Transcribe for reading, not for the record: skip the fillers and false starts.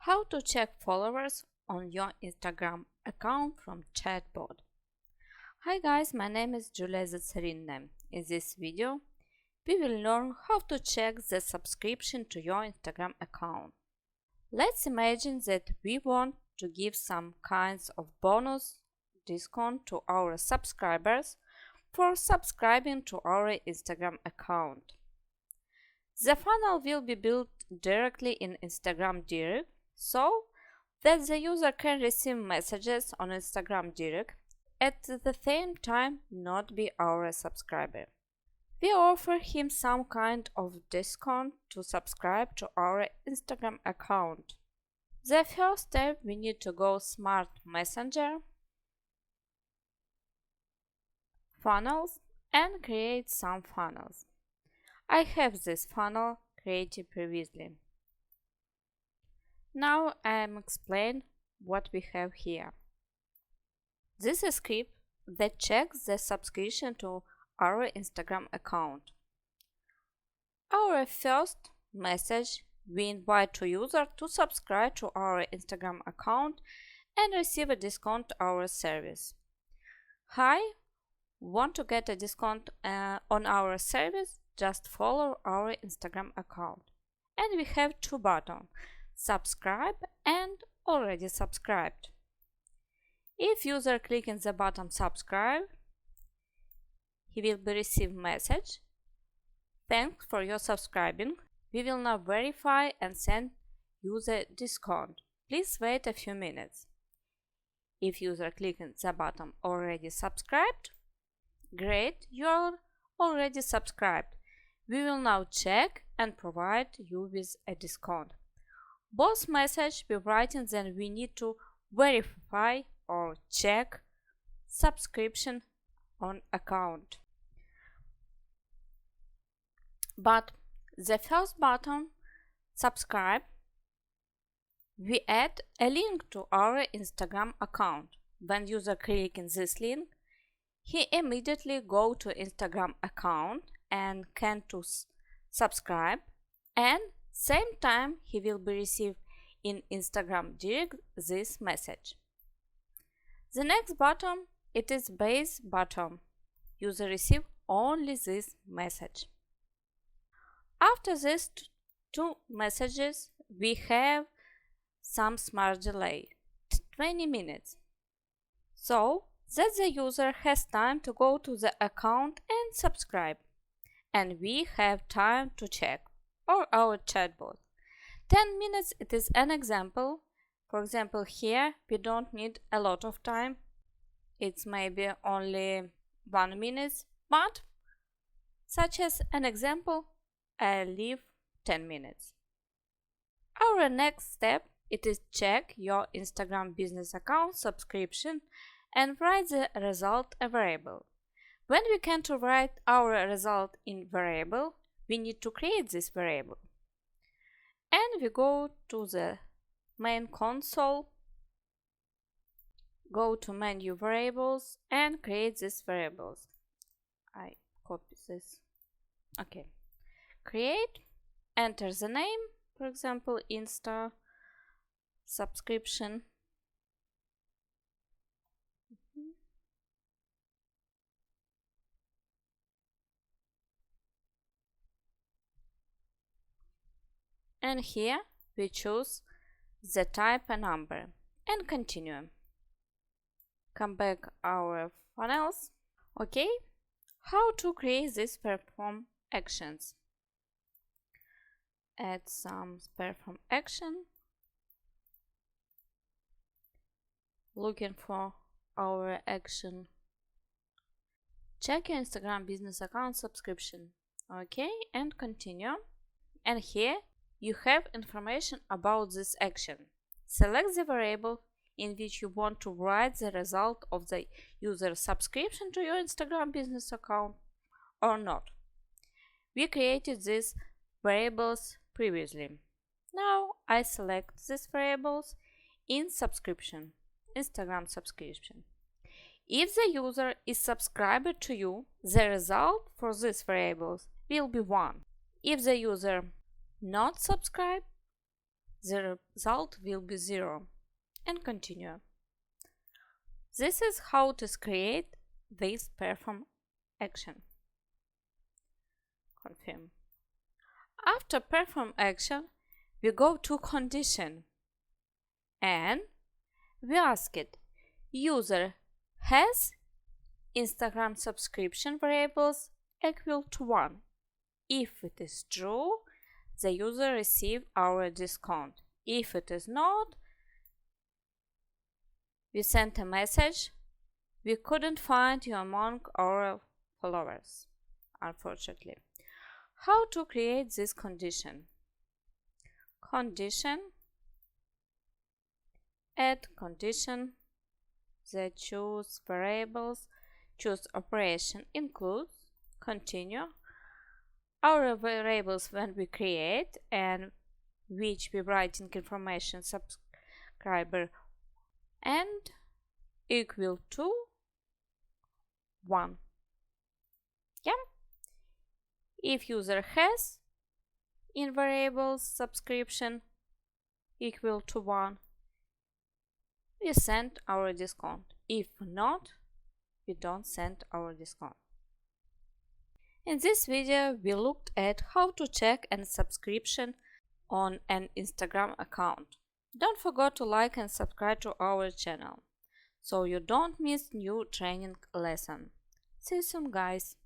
How to check followers on your Instagram account from Chatbot. Hi guys, my name is Yuliia Zatsarynna. In this video, we will learn how to check the subscription to your Instagram account. Let's imagine that we want to give some kinds of bonus discount to our subscribers for subscribing to our Instagram account. The funnel will be built directly in Instagram Direct so that the user can receive messages on Instagram Direct at the same time not be our subscriber. We offer him some kind of discount to subscribe to our Instagram account. The first step, we need to go Smart Messenger, Funnels, and create some funnels. I have this funnel created previously. Now I am explain what we have here. This is a script that checks the subscription to our Instagram account. Our first message, we invite to user to subscribe to our Instagram account and receive a discount to our service. Hi, want to get a discount on our service? Just follow our Instagram account. And we have two buttons, subscribe and already subscribed. If user clicking the button subscribe, he will be receive message. Thanks for your subscribing. We will now verify and send user discount. Please wait a few minutes. If user clicking the button already subscribed, great, you are already subscribed. We will now check and provide you with a discount. Both messages we writing, then we need to verify or check subscription on account. But the first button, subscribe, we add a link to our Instagram account. When user clicking this link, he immediately go to Instagram account and can to subscribe, and same time he will be received in Instagram Direct this message. The next button, it is base button. User receive only this message. After these two messages, we have some smart delay, 20 minutes. So that the user has time to go to the account and subscribe. And we have time to check, or our chatbot. 10 minutes, it is an example. For example, here we don't need a lot of time. It's maybe only 1 minute, but such as an example, I leave 10 minutes. Our next step, it is check your Instagram business account subscription and write the result a variable. When we can to write our result in variable, we need to create this variable. And we go to the main console, go to menu variables and create these variables. I copy this. Okay. Create, enter the name, for example, Insta subscription. And here we choose the type and number and continue. Come back our funnels. Okay, how to create this perform actions? Add some perform action. Looking for our action. Check your Instagram business account subscription. Okay, and continue. And here you have information about this action. Select the variable in which you want to write the result of the user subscription to your Instagram business account or not. We created these variables previously. Now I select these variables in subscription, Instagram subscription. If the user is subscriber to you, the result for these variables will be 1. If the user not subscribe, the result will be 0, and continue. This is how to create this perform action. Confirm. After perform action, we go to condition and we ask it, user has Instagram subscription variables equal to 1. If it is true, the user receives our discount. If it is not, we send a message, we couldn't find you among our followers, unfortunately. How to create this condition? Condition, add condition, the choose variables, choose operation includes, continue, our variables when we create and which we writing information subscriber and equal to 1. Yeah. If user has in variables subscription equal to 1, we send our discount. If not, we don't send our discount. In this video, we looked at how to check a subscription on an Instagram account. Don't forget to like and subscribe to our channel so you don't miss new training lesson. See you soon, guys!